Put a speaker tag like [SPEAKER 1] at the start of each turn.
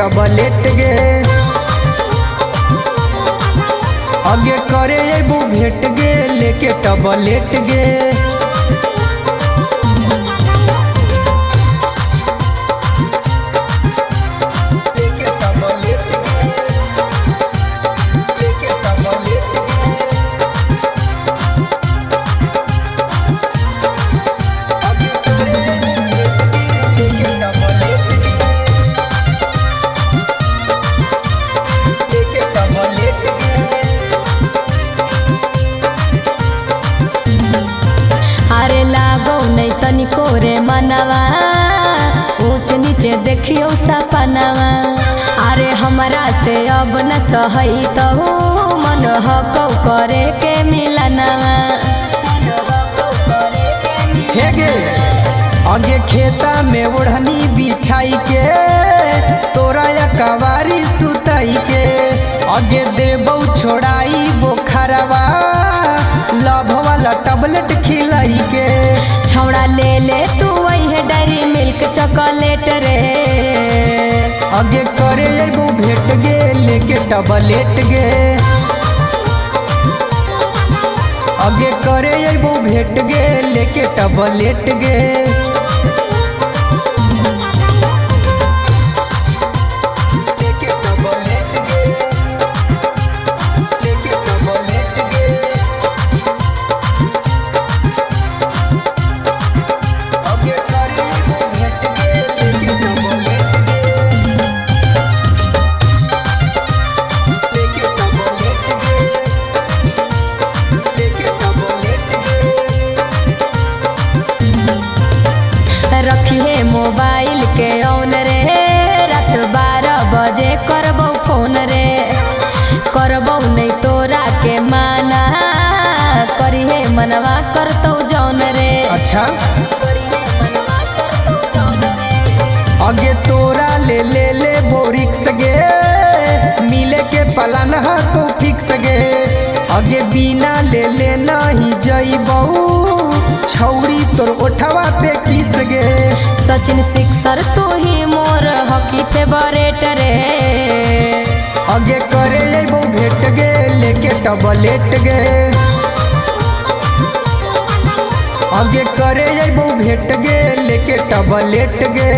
[SPEAKER 1] Tablet गे। आगे करे अबू भेट गे लेके टबलेट गे।
[SPEAKER 2] तनिको रे मनवा ऊंच नीचे देखियो सपनवा। अरे हमरा से अब न सहई तो मन हकौ करे के मिलनवा।
[SPEAKER 1] हे गे आगे खेता में ओढ़नी बिछाई के तोरा कवारी सुताई के। आगे देबौ छोड़ाई बोखरवा लभ वाला टबलेट खिलाई के।
[SPEAKER 2] छौड़ा ले ले तू वही डेयरी मिल्क चॉकलेट रे।
[SPEAKER 1] आगे करे अबू भेट गे लेके टबलेट गे। आगे करे अबू भेट गे लेके टबलेट गे।
[SPEAKER 2] रखिए मोबाइल के ऑन रे रात 12 बजे करबौ फोन रे। करबौ नहीं तोरा के माना करिए मनवा करतौ जौन रे।
[SPEAKER 1] अच्छा आगे तोरा ले ले ले बोरिक्स गे मिले के पलान तो फिक्स गे। आगे बिना ले ले नहीं जइबौ छौरी तोर ओठवा पे किस गे।
[SPEAKER 2] सचिन सिक्सर तू ही मोर हॉकी फेवरेट रे।
[SPEAKER 1] आगे करे अबू भेट गे लेके टबलेट गे। आगे करे अबू भेट गे लेके टबलेट गे।